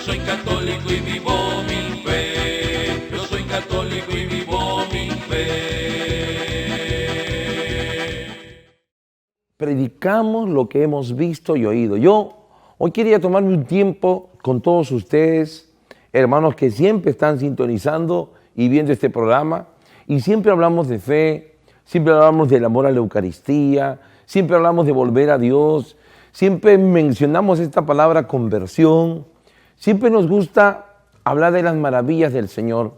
soy católico y vivo mi fe. Yo soy católico y vivo mi fe. Predicamos lo que hemos visto y oído. Yo hoy quería tomarme un tiempo con todos ustedes, hermanos que siempre están sintonizando y viendo este programa, y siempre hablamos de fe, siempre hablamos del amor a la Eucaristía, siempre hablamos de volver a Dios, siempre mencionamos esta palabra conversión, siempre nos gusta hablar de las maravillas del Señor.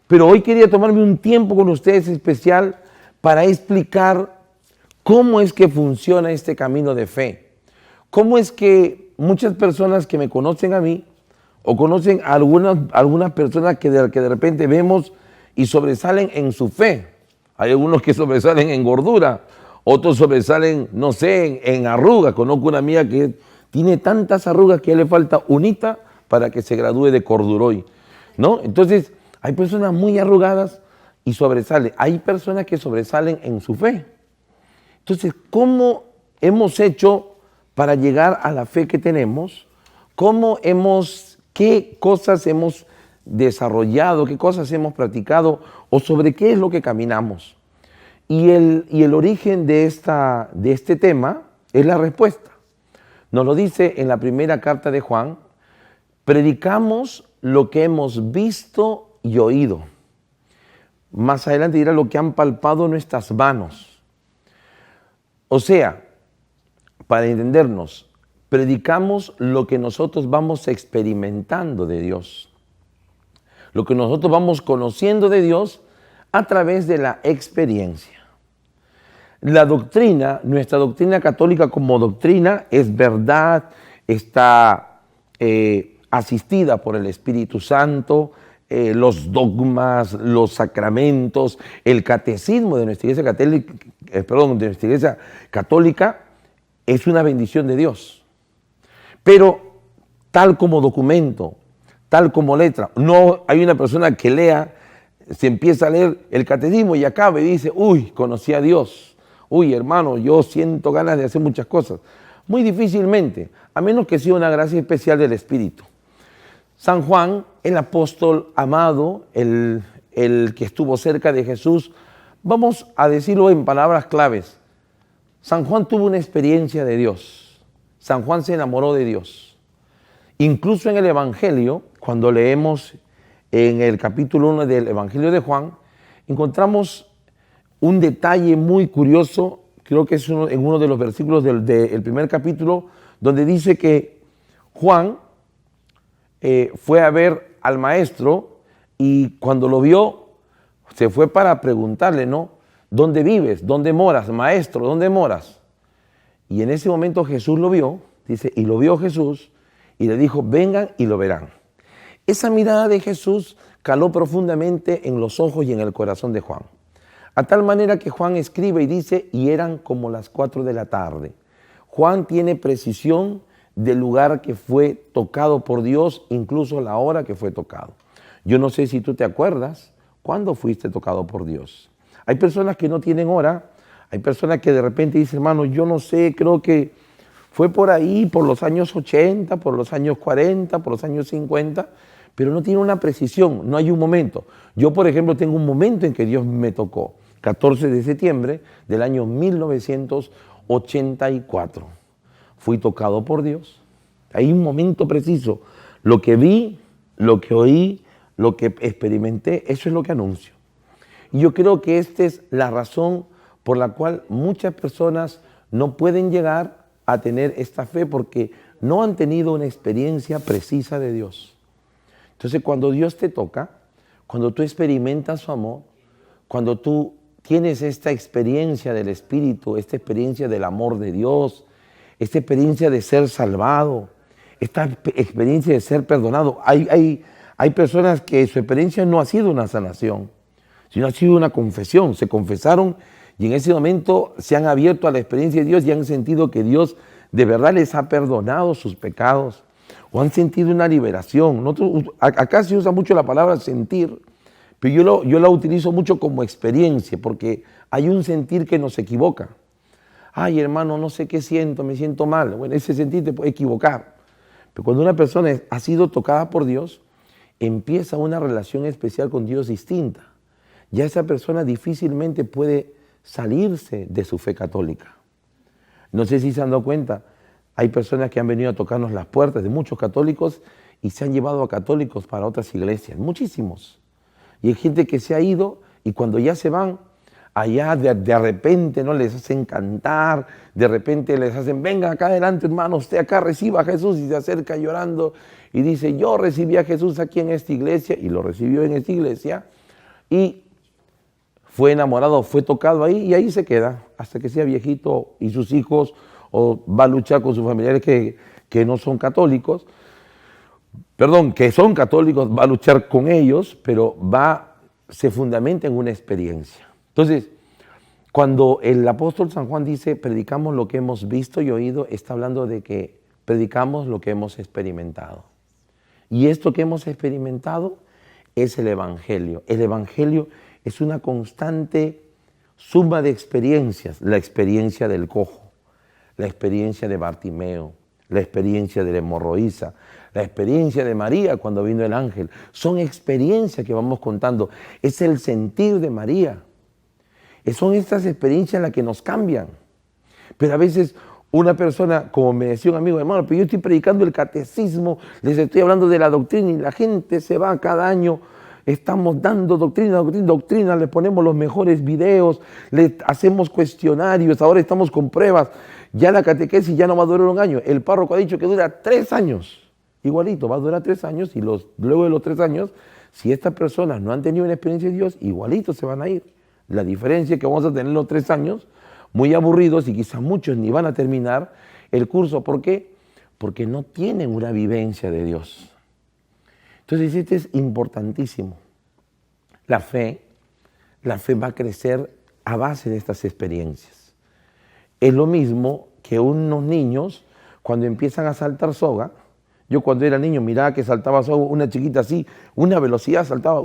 Pero hoy quería tomarme un tiempo con ustedes especial para explicar cómo es que funciona este camino de fe. Cómo es que muchas personas que me conocen a mí o conocen a algunas personas que de repente vemos y sobresalen en su fe. Hay algunos que sobresalen en gordura, otros sobresalen, no sé, en arrugas. Conozco una amiga que tiene tantas arrugas que ya le falta unita para que se gradúe de corduroy, ¿no? Entonces, hay personas muy arrugadas y sobresalen. Hay personas que sobresalen en su fe. Entonces, ¿cómo hemos hecho para llegar a la fe que tenemos? ¿Qué cosas hemos desarrollado, qué cosas hemos practicado o sobre qué es lo que caminamos? Y el origen de este tema es la respuesta. Nos lo dice en la primera carta de Juan: predicamos lo que hemos visto y oído. Más adelante dirá lo que han palpado nuestras manos. O sea, para entendernos, predicamos lo que nosotros vamos experimentando de Dios, lo que nosotros vamos conociendo de Dios a través de la experiencia. La doctrina, nuestra doctrina católica como doctrina es verdad, está asistida por el Espíritu Santo, los dogmas, los sacramentos, el catecismo de nuestra iglesia católica es una bendición de Dios. Pero tal como documento, tal como letra, no hay una persona que lea, se empieza a leer el catecismo y acaba y dice: uy, conocí a Dios, uy, hermano, yo siento ganas de hacer muchas cosas. Muy difícilmente, a menos que sea una gracia especial del Espíritu. San Juan, el apóstol amado, el que estuvo cerca de Jesús, vamos a decirlo en palabras claves. San Juan tuvo una experiencia de Dios. San Juan se enamoró de Dios. Incluso en el Evangelio, cuando leemos en el capítulo 1 del Evangelio de Juan, encontramos un detalle muy curioso, creo que es en uno de los versículos del primer capítulo, donde dice que Juan fue a ver al maestro y cuando lo vio, se fue para preguntarle, ¿no? ¿Dónde vives? ¿Dónde moras? Maestro, ¿dónde moras? Y en ese momento Jesús lo vio, dice, y lo vio Jesús y le dijo: vengan y lo verán. Esa mirada de Jesús caló profundamente en los ojos y en el corazón de Juan. A tal manera que Juan escribe y dice: y eran como las 4 de la tarde. Juan tiene precisión del lugar que fue tocado por Dios, incluso la hora que fue tocado. Yo no sé si tú te acuerdas cuándo fuiste tocado por Dios. Hay personas que no tienen hora. Hay personas que de repente dicen: hermano, yo no sé, creo que fue por ahí, por los años 80, por los años 40, por los años 50, pero no tiene una precisión, no hay un momento. Yo, por ejemplo, tengo un momento en que Dios me tocó, 14 de septiembre del año 1984. Fui tocado por Dios. Hay un momento preciso. Lo que vi, lo que oí, lo que experimenté, eso es lo que anuncio. Y yo creo que esta es la razón por la cual muchas personas no pueden llegar a tener esta fe, porque no han tenido una experiencia precisa de Dios. Entonces, cuando Dios te toca, cuando tú experimentas su amor, cuando tú tienes esta experiencia del Espíritu, esta experiencia del amor de Dios, esta experiencia de ser salvado, esta experiencia de ser perdonado. Hay personas que su experiencia no ha sido una sanación, sino ha sido una confesión. Se confesaron y en ese momento se han abierto a la experiencia de Dios y han sentido que Dios de verdad les ha perdonado sus pecados, o han sentido una liberación. Acá se usa mucho la palabra sentir, pero yo la utilizo mucho como experiencia, porque hay un sentir que nos equivoca. Ay, hermano, no sé qué siento, me siento mal. Bueno, ese sentir te puede equivocar. Pero cuando una persona ha sido tocada por Dios, empieza una relación especial con Dios distinta. Ya esa persona difícilmente puede salirse de su fe católica. No sé si se han dado cuenta, hay personas que han venido a tocarnos las puertas de muchos católicos y se han llevado a católicos para otras iglesias, muchísimos. Y hay gente que se ha ido y cuando ya se van, allá de repente no les hacen cantar, de repente les hacen, venga acá adelante hermano, usted acá reciba a Jesús, y se acerca llorando y dice, yo recibí a Jesús aquí en esta iglesia, y lo recibió en esta iglesia, y fue enamorado, fue tocado ahí, y ahí se queda, hasta que sea viejito y sus hijos, o va a luchar con sus familiares que no son católicos, que son católicos, va a luchar con ellos, pero se fundamenta en una experiencia. Entonces, cuando el apóstol San Juan dice, predicamos lo que hemos visto y oído, está hablando de que predicamos lo que hemos experimentado. Y esto que hemos experimentado es el Evangelio. El Evangelio es una constante suma de experiencias. La experiencia del cojo, la experiencia de Bartimeo, la experiencia de la hemorroísa, la experiencia de María cuando vino el ángel. Son experiencias que vamos contando. Es el sentir de María. Son estas experiencias las que nos cambian. Pero a veces una persona, como me decía un amigo, hermano, pero yo estoy predicando el catecismo, les estoy hablando de la doctrina y la gente se va cada año, estamos dando doctrina, le ponemos los mejores videos, le hacemos cuestionarios, ahora estamos con pruebas, ya la catequesis ya no va a durar un año, el párroco ha dicho que dura 3 años, igualito, va a durar 3 años y luego de los 3 años, si estas personas no han tenido una experiencia de Dios, igualito se van a ir. La diferencia es que vamos a tener los 3 años muy aburridos y quizás muchos ni van a terminar el curso. ¿Por qué? Porque no tienen una vivencia de Dios. Entonces, esto es importantísimo. La fe va a crecer a base de estas experiencias. Es lo mismo que unos niños cuando empiezan a saltar soga. Yo cuando era niño miraba que saltaba soga, una chiquita así, una velocidad saltaba,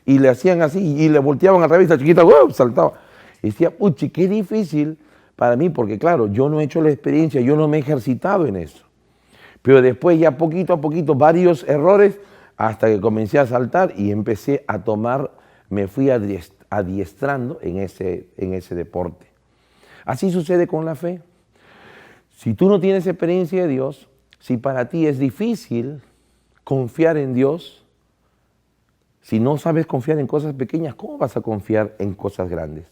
y le hacían así y le volteaban al revés, la chiquita saltaba. Y decía, puchi, qué difícil para mí, porque claro, yo no he hecho la experiencia, yo no me he ejercitado en eso. Pero después ya poquito a poquito, varios errores, hasta que comencé a saltar y empecé a me fui adiestrando en ese deporte. Así sucede con la fe. Si tú no tienes experiencia de Dios, si para ti es difícil confiar en Dios, si no sabes confiar en cosas pequeñas, ¿cómo vas a confiar en cosas grandes?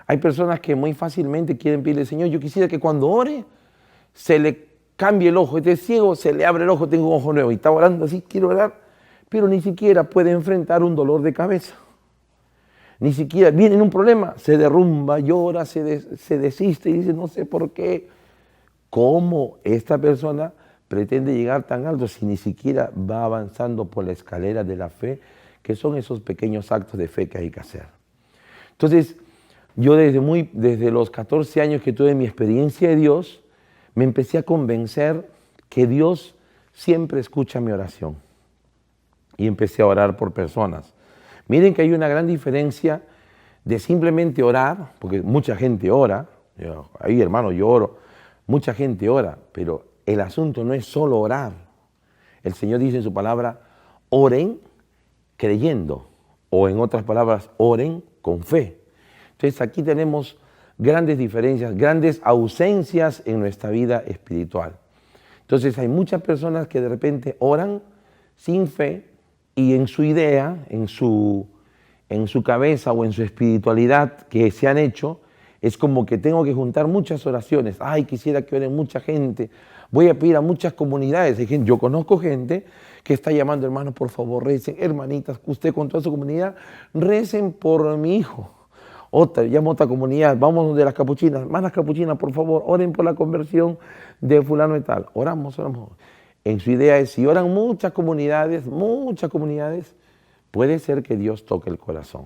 Hay personas que muy fácilmente quieren pedirle, Señor, yo quisiera que cuando ore se le cambie el ojo, este es ciego, se le abre el ojo, tengo un ojo nuevo, y está orando así, quiero orar, pero ni siquiera puede enfrentar un dolor de cabeza. Ni siquiera viene un problema, se derrumba, llora, se desiste y dice, no sé por qué. ¿Cómo esta persona pretende llegar tan alto si ni siquiera va avanzando por la escalera de la fe, que son esos pequeños actos de fe que hay que hacer? Entonces, yo desde los 14 años que tuve mi experiencia de Dios, me empecé a convencer que Dios siempre escucha mi oración. Y empecé a orar por personas. Miren que hay una gran diferencia de simplemente orar, porque mucha gente ora, ahí hermano yo oro, mucha gente ora, pero el asunto no es solo orar. El Señor dice en su palabra, oren creyendo, o en otras palabras, oren con fe. Entonces aquí tenemos grandes diferencias, grandes ausencias en nuestra vida espiritual. Entonces hay muchas personas que de repente oran sin fe y en su idea, en su cabeza o en su espiritualidad que se han hecho, es como que tengo que juntar muchas oraciones. Ay, quisiera que oren mucha gente. Voy a pedir a muchas comunidades. Yo conozco gente que está llamando, hermanos, por favor, recen. Hermanitas, usted con toda su comunidad, recen por mi hijo. Llamo a otra comunidad, vamos donde las capuchinas. Hermanas capuchinas, por favor, oren por la conversión de fulano y tal. Oramos. En su idea es, si oran muchas comunidades, puede ser que Dios toque el corazón.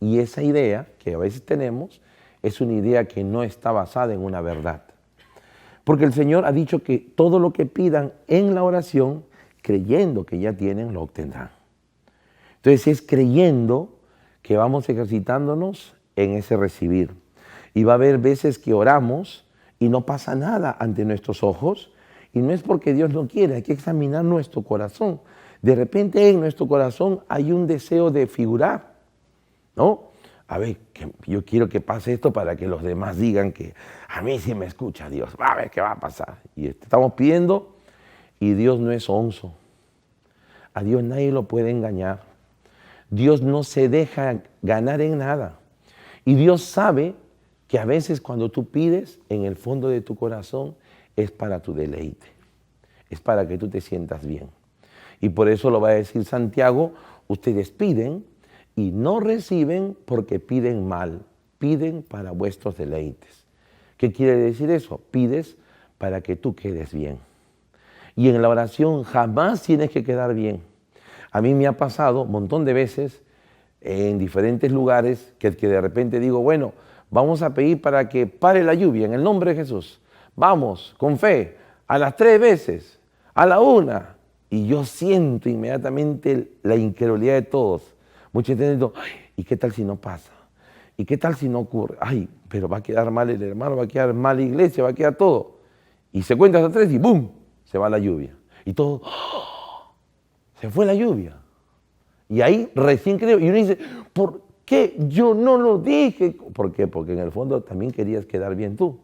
Y esa idea que a veces tenemos es una idea que no está basada en una verdad. Porque el Señor ha dicho que todo lo que pidan en la oración, creyendo que ya tienen, lo obtendrán. Entonces es creyendo que vamos ejercitándonos en ese recibir. Y va a haber veces que oramos y no pasa nada ante nuestros ojos, Y no es porque Dios no quiere, hay que examinar nuestro corazón. De repente en nuestro corazón hay un deseo de figurar, ¿no? A ver, yo quiero que pase esto para que los demás digan que a mí sí me escucha Dios. A ver qué va a pasar. Y estamos pidiendo y Dios no es onzo. A Dios nadie lo puede engañar. Dios no se deja ganar en nada. Y Dios sabe que a veces cuando tú pides, en el fondo de tu corazón, es para tu deleite. Es para que tú te sientas bien. Y por eso lo va a decir Santiago, ustedes piden y no reciben porque piden mal. Piden para vuestros deleites. ¿Qué quiere decir eso? Pides para que tú quedes bien. Y en la oración jamás tienes que quedar bien. A mí me ha pasado un montón de veces en diferentes lugares que de repente digo, bueno, vamos a pedir para que pare la lluvia en el nombre de Jesús. Vamos, con fe, a las 3 veces, a la 1. Y yo siento inmediatamente la incredulidad de todos. Muchos entienden, ay, ¿y qué tal si no pasa? ¿Y qué tal si no ocurre? Ay, pero va a quedar mal el hermano, va a quedar mal la iglesia, va a quedar todo. Y se cuenta hasta 3 y ¡bum! Se va la lluvia. Y todo, ¡oh! Se fue la lluvia. Y ahí recién creo, y uno dice, ¿por qué yo no lo dije? ¿Por qué? Porque en el fondo también querías quedar bien tú.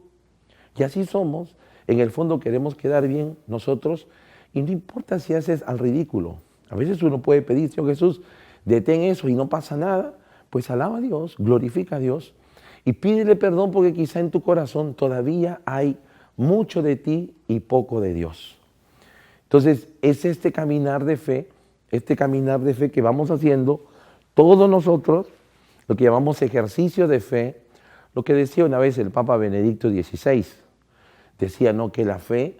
Y así somos, en el fondo queremos quedar bien nosotros, y no importa si haces al ridículo. A veces uno puede pedir, Señor Jesús, detén eso y no pasa nada, pues alaba a Dios, glorifica a Dios, y pídele perdón porque quizá en tu corazón todavía hay mucho de ti y poco de Dios. Entonces, es este caminar de fe que vamos haciendo todos nosotros, lo que llamamos ejercicio de fe, lo que decía una vez el Papa Benedicto XVI, decía, ¿no?, que la fe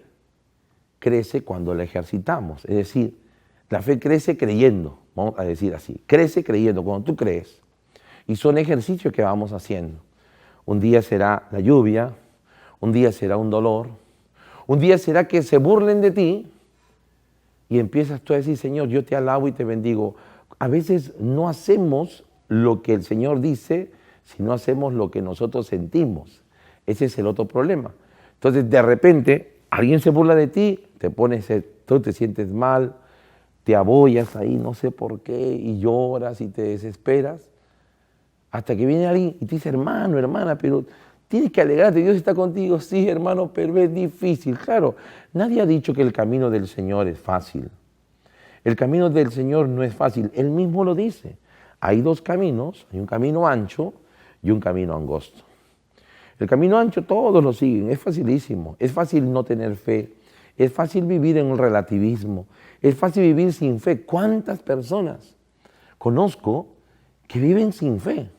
crece cuando la ejercitamos, es decir, la fe crece creyendo, vamos a decir así, crece creyendo, cuando tú crees, y son ejercicios que vamos haciendo. Un día será la lluvia, un día será un dolor, un día será que se burlen de ti, y empiezas tú a decir, Señor, yo te alabo y te bendigo. A veces no hacemos lo que el Señor dice, sino hacemos lo que nosotros sentimos. Ese es el otro problema. Entonces, de repente, alguien se burla de ti, tú te sientes mal, te abollas ahí, no sé por qué, y lloras y te desesperas, hasta que viene alguien y te dice, hermano, hermana, pero tienes que alegrarte, Dios está contigo. Sí, hermano, pero es difícil. Claro, nadie ha dicho que el camino del Señor es fácil. El camino del Señor no es fácil, Él mismo lo dice. Hay 2 caminos, hay un camino ancho y un camino angosto. El camino ancho todos lo siguen, es facilísimo, es fácil no tener fe, es fácil vivir en un relativismo, es fácil vivir sin fe. ¿Cuántas personas conozco que viven sin fe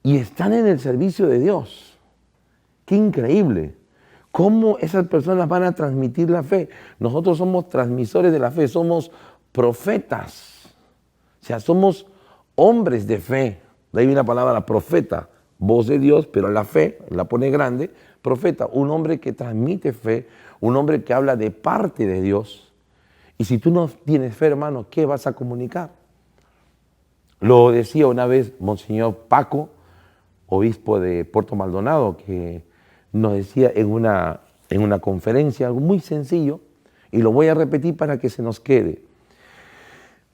y están en el servicio de Dios? ¡Qué increíble! ¿Cómo esas personas van a transmitir la fe? Nosotros somos transmisores de la fe, somos profetas, o sea, somos hombres de fe. De ahí viene la palabra profeta, voz de Dios, pero la fe, la pone grande, profeta, un hombre que transmite fe, un hombre que habla de parte de Dios. Y si tú no tienes fe, hermano, ¿qué vas a comunicar? Lo decía una vez Monseñor Paco, obispo de Puerto Maldonado, que nos decía en una conferencia algo muy sencillo, y lo voy a repetir para que se nos quede.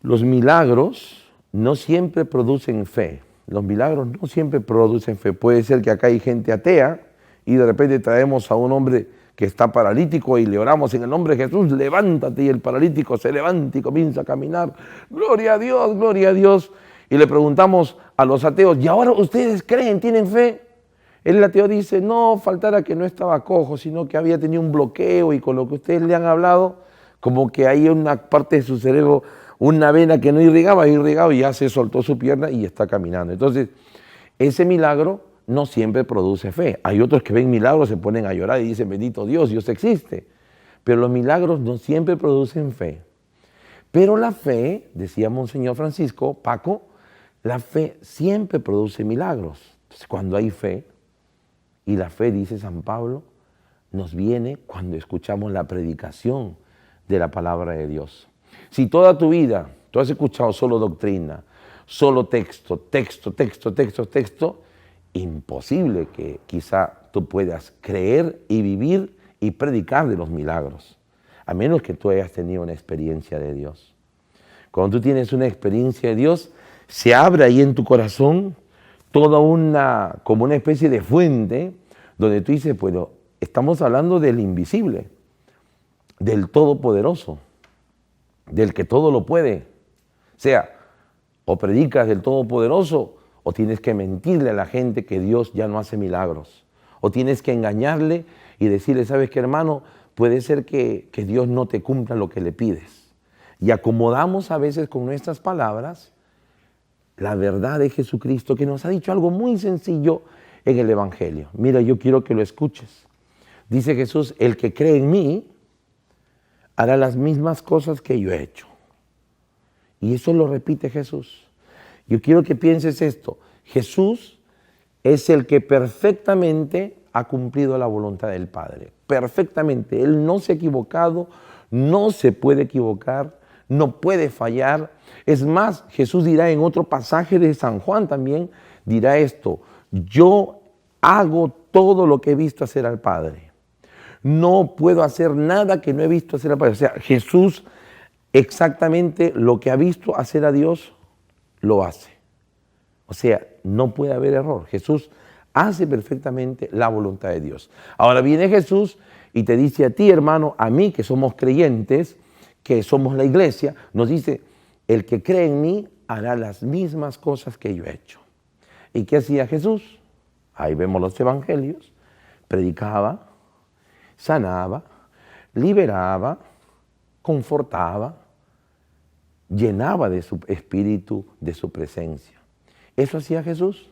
Los milagros no siempre producen fe. Los milagros no siempre producen fe. Puede ser que acá hay gente atea y de repente traemos a un hombre que está paralítico y le oramos en el nombre de Jesús, levántate, y el paralítico se levanta y comienza a caminar. Gloria a Dios, gloria a Dios. Y le preguntamos a los ateos, ¿y ahora ustedes creen, tienen fe? El ateo dice, no, faltara que no estaba cojo, sino que había tenido un bloqueo y con lo que ustedes le han hablado, como que hay una parte de su cerebro, una vena que no irrigaba y ya se soltó su pierna y está caminando. Entonces, ese milagro no siempre produce fe. Hay otros que ven milagros, se ponen a llorar y dicen, bendito Dios, Dios existe. Pero los milagros no siempre producen fe. Pero la fe, decía Monseñor Francisco, Paco, la fe siempre produce milagros. Entonces, cuando hay fe, y la fe, dice San Pablo, nos viene cuando escuchamos la predicación de la palabra de Dios. Si toda tu vida tú has escuchado solo doctrina, solo texto, imposible que quizá tú puedas creer y vivir y predicar de los milagros, a menos que tú hayas tenido una experiencia de Dios. Cuando tú tienes una experiencia de Dios, se abre ahí en tu corazón toda como una especie de fuente donde tú dices, bueno, estamos hablando del invisible, del Todopoderoso, del que todo lo puede. O sea, o predicas del Todopoderoso o tienes que mentirle a la gente que Dios ya no hace milagros. O tienes que engañarle y decirle, ¿sabes qué, hermano? Puede ser que Dios no te cumpla lo que le pides. Y acomodamos a veces con nuestras palabras la verdad de Jesucristo, que nos ha dicho algo muy sencillo en el Evangelio. Mira, yo quiero que lo escuches. Dice Jesús, el que cree en mí hará las mismas cosas que yo he hecho. Y eso lo repite Jesús. Yo quiero que pienses esto. Jesús es el que perfectamente ha cumplido la voluntad del Padre. Perfectamente. Él no se ha equivocado, no se puede equivocar, no puede fallar. Es más, Jesús dirá en otro pasaje de San Juan también, dirá esto, yo hago todo lo que he visto hacer al Padre. No puedo hacer nada que no he visto hacer al Padre. O sea, Jesús exactamente lo que ha visto hacer a Dios, lo hace. O sea, no puede haber error. Jesús hace perfectamente la voluntad de Dios. Ahora viene Jesús y te dice a ti, hermano, a mí que somos creyentes, que somos la iglesia, nos dice, el que cree en mí hará las mismas cosas que yo he hecho. ¿Y qué hacía Jesús? Ahí vemos los evangelios. Predicaba, sanaba, liberaba, confortaba, llenaba de su espíritu, de su presencia. Eso hacía Jesús.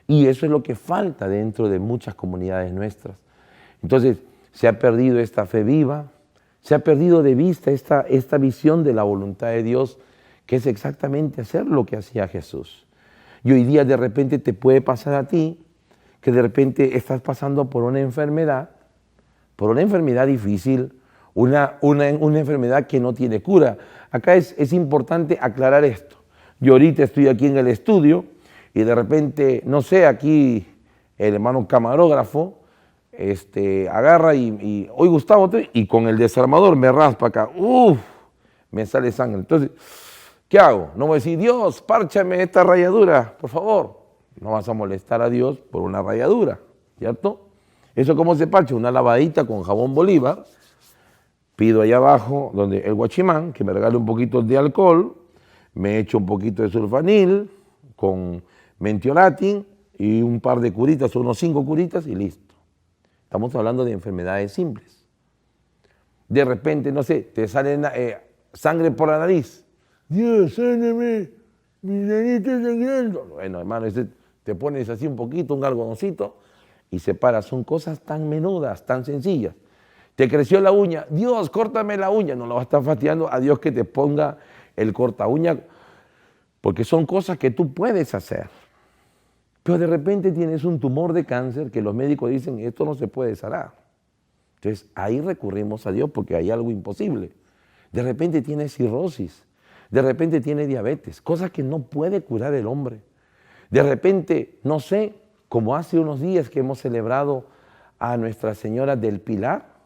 Y eso es lo que falta dentro de muchas comunidades nuestras. Entonces, se ha perdido esta fe viva, se ha perdido de vista esta visión de la voluntad de Dios, que es exactamente hacer lo que hacía Jesús. Y hoy día de repente te puede pasar a ti, que de repente estás pasando por una enfermedad difícil, una enfermedad que no tiene cura. Acá es importante aclarar esto. Yo ahorita estoy aquí en el estudio y de repente, no sé, aquí el hermano camarógrafo agarra y oye Gustavo, y con el desarmador me raspa acá, me sale sangre. Entonces, ¿qué hago? No voy a decir, Dios, párchame esta rayadura, por favor. No vas a molestar a Dios por una rayadura, ¿cierto? ¿Eso cómo se parcha? Una lavadita con jabón Bolívar. Pido allá abajo, donde el guachimán, que me regale un poquito de alcohol, me echo un poquito de sulfanil con mentiolatin y un par de curitas, unos 5 curitas y listo. Estamos hablando de enfermedades simples. De repente, no sé, te sale sangre por la nariz. Dios, sáname, mi nariz está sangrando. Bueno, hermano, te pones así un poquito, un algodoncito y se para. Son cosas tan menudas, tan sencillas. Te creció la uña. Dios, córtame la uña. No lo vas a estar fastidiando a Dios que te ponga el corta uña, porque son cosas que tú puedes hacer. Pero de repente tienes un tumor de cáncer que los médicos dicen, esto no se puede sanar. Entonces ahí recurrimos a Dios porque hay algo imposible. De repente tienes cirrosis, de repente tiene diabetes, cosas que no puede curar el hombre. De repente, no sé, como hace unos días que hemos celebrado a Nuestra Señora del Pilar,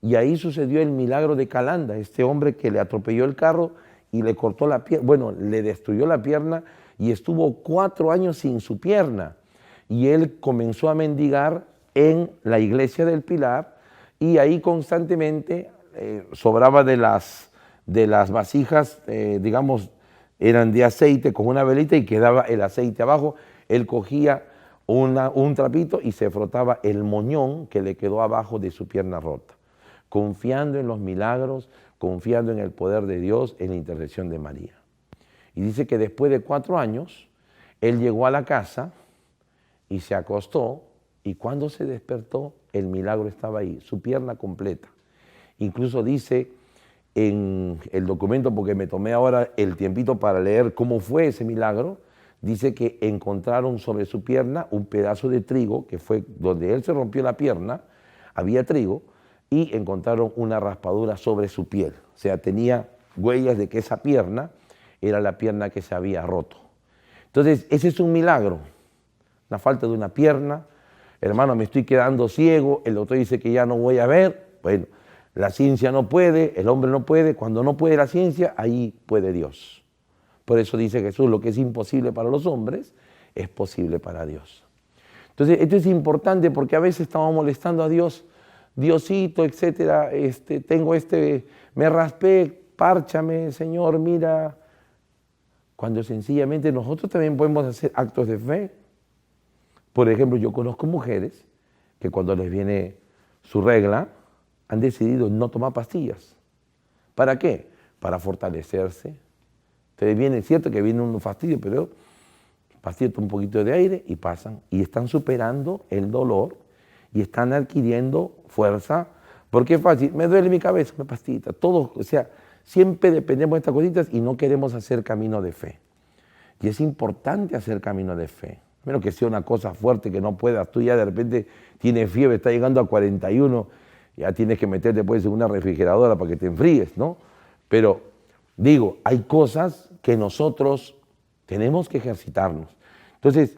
y ahí sucedió el milagro de Calanda, este hombre que le atropelló el carro y le cortó la pierna, bueno, le destruyó la pierna y estuvo 4 años sin su pierna. Y él comenzó a mendigar en la iglesia del Pilar y ahí constantemente sobraba de las vasijas, digamos, eran de aceite con una velita y quedaba el aceite abajo. Él cogía un trapito y se frotaba el moñón que le quedó abajo de su pierna rota, confiando en los milagros, confiando en el poder de Dios, en la intercesión de María. Y dice que después de 4 años, él llegó a la casa y se acostó, y cuando se despertó, el milagro estaba ahí, su pierna completa. Incluso dice en el documento, porque me tomé ahora el tiempito para leer cómo fue ese milagro, dice que encontraron sobre su pierna un pedazo de trigo, que fue donde él se rompió la pierna, había trigo, y encontraron una raspadura sobre su piel. O sea, tenía huellas de que esa pierna era la pierna que se había roto. Entonces, ese es un milagro. La falta de una pierna, hermano, me estoy quedando ciego, el doctor dice que ya no voy a ver. Bueno, la ciencia no puede, el hombre no puede. Cuando no puede la ciencia, ahí puede Dios. Por eso dice Jesús, lo que es imposible para los hombres es posible para Dios. Entonces, esto es importante porque a veces estamos molestando a Dios, Diosito, etcétera, me raspé, párchame, Señor, mira. Cuando sencillamente nosotros también podemos hacer actos de fe. Por ejemplo, yo conozco mujeres que cuando les viene su regla, han decidido no tomar pastillas. ¿Para qué? Para fortalecerse. Entonces es cierto que viene un fastidio, pero pastillas un poquito de aire y pasan. Y están superando el dolor y están adquiriendo fuerza. Porque es fácil, me duele mi cabeza, una pastillita. Todo, o sea, siempre dependemos de estas cositas y no queremos hacer camino de fe. Y es importante hacer camino de fe. Menos que sea una cosa fuerte que no puedas. Tú ya de repente tienes fiebre, está llegando a 41, ya tienes que meterte después en una refrigeradora para que te enfríes, ¿no? Pero digo, hay cosas que nosotros tenemos que ejercitarnos. Entonces,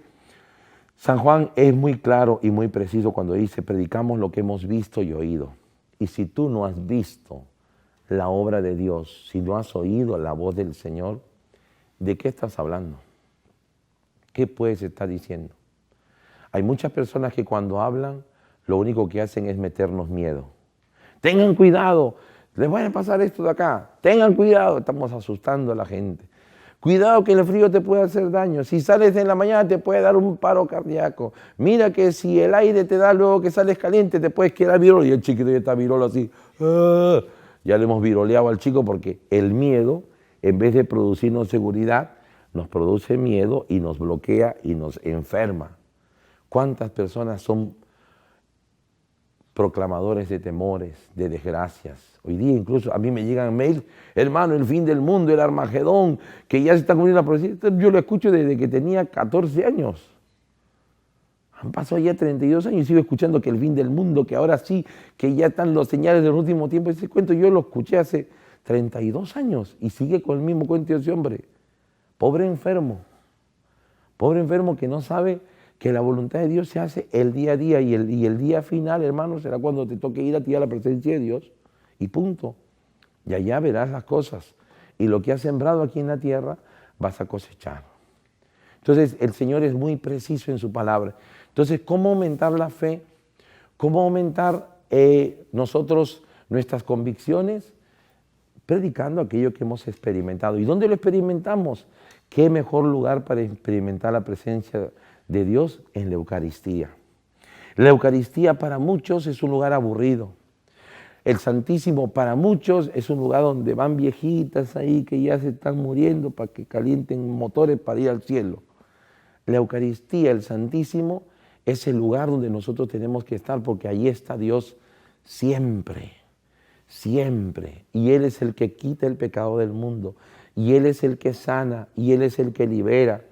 San Juan es muy claro y muy preciso cuando dice, predicamos lo que hemos visto y oído. Y si tú no has visto la obra de Dios, si no has oído la voz del Señor, ¿de qué estás hablando? ¿Qué puedes estar diciendo? Hay muchas personas que cuando hablan, lo único que hacen es meternos miedo. Tengan cuidado, les va a pasar esto de acá. Tengan cuidado, estamos asustando a la gente. Cuidado que el frío te puede hacer daño. Si sales en la mañana te puede dar un paro cardíaco. Mira que si el aire te da luego que sales caliente te puedes quedar virolo. Y el chiquito ya está virolo así. ¡Ah! Ya le hemos viroleado al chico porque el miedo, en vez de producirnos seguridad, nos produce miedo y nos bloquea y nos enferma. ¿Cuántas personas son proclamadores de temores, de desgracias? Hoy día incluso a mí me llegan mails, hermano, el fin del mundo, el Armagedón, que ya se está cumpliendo la profecía. Yo lo escucho desde que tenía 14 años. Han pasado ya 32 años y sigo escuchando que el fin del mundo, que ahora sí, que ya están los señales del último tiempo. Ese cuento yo lo escuché hace 32 años y sigue con el mismo cuento de ese hombre. Pobre enfermo que no sabe que la voluntad de Dios se hace el día a día y el día final, hermano, será cuando te toque ir a ti a la presencia de Dios y punto. Y allá verás las cosas y lo que has sembrado aquí en la tierra vas a cosechar. Entonces el Señor es muy preciso en su palabra. Entonces, ¿cómo aumentar la fe? ¿Cómo aumentar nosotros nuestras convicciones? Predicando aquello que hemos experimentado. ¿Y dónde lo experimentamos? ¿Qué mejor lugar para experimentar la presencia de Dios? En la Eucaristía. La Eucaristía para muchos es un lugar aburrido. El Santísimo para muchos es un lugar donde van viejitas ahí que ya se están muriendo para que calienten motores para ir al cielo. La Eucaristía, el Santísimo, es el lugar donde nosotros tenemos que estar porque ahí está Dios siempre. Siempre. Y Él es el que quita el pecado del mundo. Y Él es el que sana. Y Él es el que libera.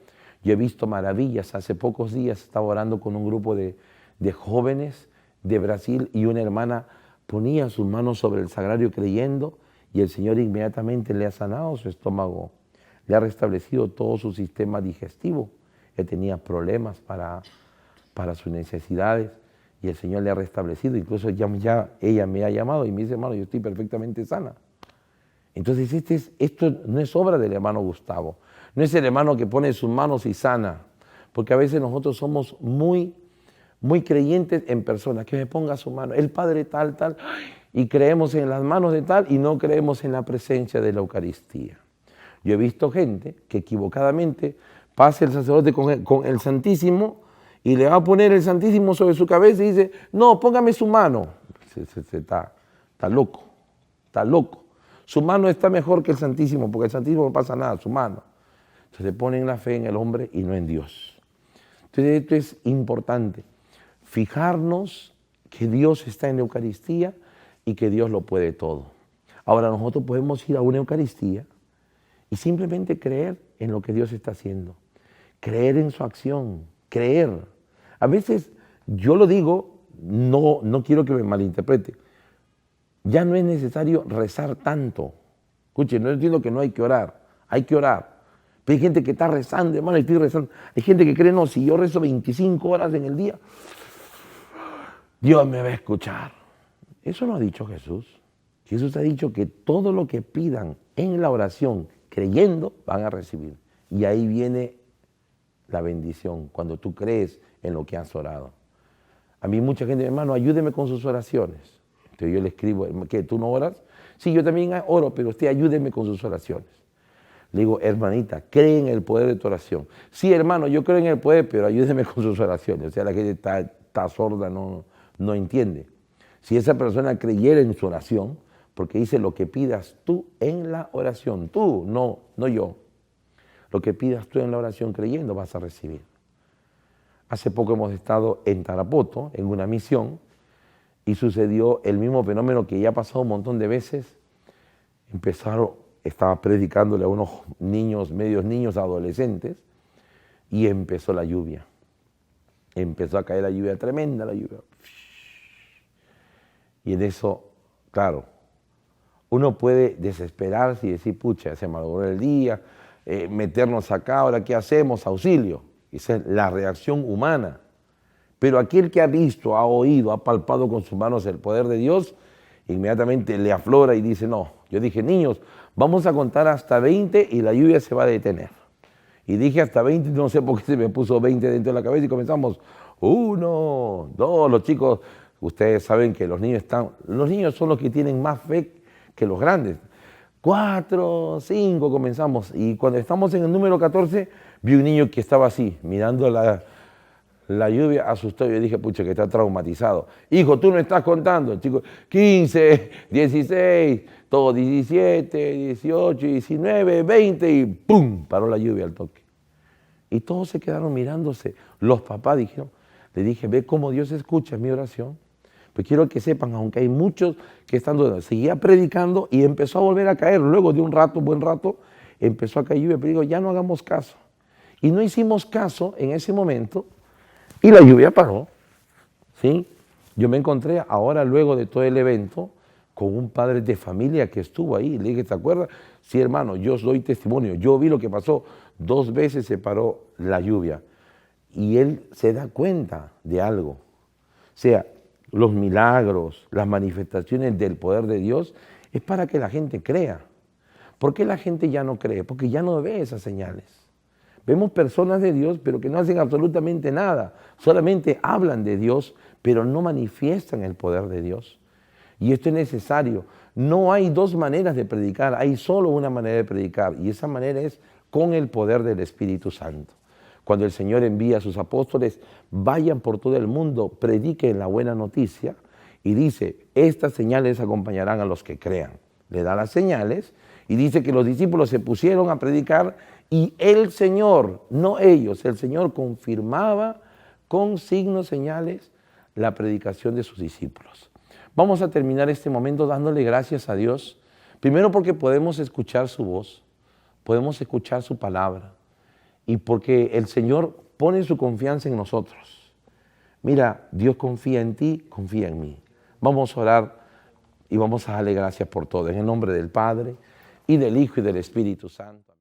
Yo he visto maravillas. Hace pocos días estaba orando con un grupo de jóvenes de Brasil y una hermana ponía sus manos sobre el sagrario creyendo y el Señor inmediatamente le ha sanado su estómago. Le ha restablecido todo su sistema digestivo. Él tenía problemas para sus necesidades. Y el Señor le ha restablecido, incluso ya ella me ha llamado y me dice, hermano, yo estoy perfectamente sana. Entonces esto no es obra del hermano Gustavo, no es el hermano que pone sus manos y sana, porque a veces nosotros somos muy creyentes en personas, que me ponga su mano, el Padre tal, y creemos en las manos de tal y no creemos en la presencia de la Eucaristía. Yo he visto gente que equivocadamente pasa el sacerdote con el Santísimo y le va a poner el Santísimo sobre su cabeza y dice, no, póngame su mano. Está loco, está loco. Su mano está mejor que el Santísimo, porque el Santísimo no pasa nada, su mano. Entonces ponen la fe en el hombre y no en Dios. Entonces esto es importante, fijarnos que Dios está en la Eucaristía y que Dios lo puede todo. Ahora nosotros podemos ir a una Eucaristía y simplemente creer en lo que Dios está haciendo, creer en su acción, creer. A veces, yo lo digo, no quiero que me malinterprete, ya no es necesario rezar tanto. Escuchen, no entiendo que no hay que orar, hay que orar. Pero hay gente que está rezando, hermano, estoy rezando. Hay gente que cree, no, si yo rezo 25 horas en el día, Dios me va a escuchar. Eso no ha dicho Jesús. Jesús ha dicho que todo lo que pidan en la oración, creyendo, van a recibir. Y ahí viene la bendición, cuando tú crees en lo que has orado. A mí mucha gente, hermano, ayúdeme con sus oraciones. Entonces yo le escribo, ¿qué, tú no oras? Sí, yo también oro, pero usted ayúdeme con sus oraciones. Le digo, hermanita, cree en el poder de tu oración. Sí, hermano, yo creo en el poder, pero ayúdeme con sus oraciones. O sea, la gente está sorda, no entiende. Si esa persona creyera en su oración, porque dice lo que pidas tú en la oración, tú, no yo. Lo que pidas tú en la oración creyendo vas a recibir. Hace poco hemos estado en Tarapoto, en una misión, y sucedió el mismo fenómeno que ya ha pasado un montón de veces. Estaba predicándole a unos niños, medios niños, adolescentes, y empezó la lluvia. Empezó a caer la lluvia, tremenda la lluvia. Y en eso, claro, uno puede desesperarse y decir, pucha, se malogró el día, meternos acá, ahora ¿qué hacemos? Auxilio. Esa es la reacción humana. Pero aquel que ha visto, ha oído, ha palpado con sus manos el poder de Dios, inmediatamente le aflora y dice, no. Yo dije, niños, vamos a contar hasta 20 y la lluvia se va a detener. Y dije hasta 20, no sé por qué se me puso 20 dentro de la cabeza y comenzamos, 1, 2, los chicos, ustedes saben que los niños son los que tienen más fe que los grandes. 4, 5 comenzamos y cuando estamos en el número 14 vi un niño que estaba así, mirando la lluvia, asustado. Yo dije, pucha, que está traumatizado. Hijo, tú no estás contando. El chico, 15, 16, todo 17, 18, 19, 20 y ¡pum! Paró la lluvia al toque. Y todos se quedaron mirándose. Los papás dijeron, le dije, ve cómo Dios escucha mi oración. Pues quiero que sepan, aunque hay muchos que están dudando, seguía predicando y empezó a volver a caer. Luego de un rato, buen rato, empezó a caer lluvia. Pero digo, ya no hagamos caso. Y no hicimos caso en ese momento y la lluvia paró. ¿Sí? Yo me encontré ahora, luego de todo el evento, con un padre de familia que estuvo ahí. Le dije, ¿te acuerdas? Sí, hermano, yo doy testimonio. Yo vi lo que pasó. 2 veces se paró la lluvia. Y él se da cuenta de algo. O sea, los milagros, las manifestaciones del poder de Dios, es para que la gente crea. ¿Por qué la gente ya no cree? Porque ya no ve esas señales. Vemos personas de Dios, pero que no hacen absolutamente nada. Solamente hablan de Dios, pero no manifiestan el poder de Dios. Y esto es necesario. No hay 2 maneras de predicar, hay solo una manera de predicar. Y esa manera es con el poder del Espíritu Santo. Cuando el Señor envía a sus apóstoles, vayan por todo el mundo, prediquen la buena noticia. Y dice, estas señales acompañarán a los que crean. Le da las señales y dice que los discípulos se pusieron a predicar y el Señor, no ellos, el Señor confirmaba con signos, señales, la predicación de sus discípulos. Vamos a terminar este momento dándole gracias a Dios. Primero porque podemos escuchar su voz, podemos escuchar su palabra y porque el Señor pone su confianza en nosotros. Mira, Dios confía en ti, confía en mí. Vamos a orar y vamos a darle gracias por todo. En el nombre del Padre, y del Hijo, y del Espíritu Santo.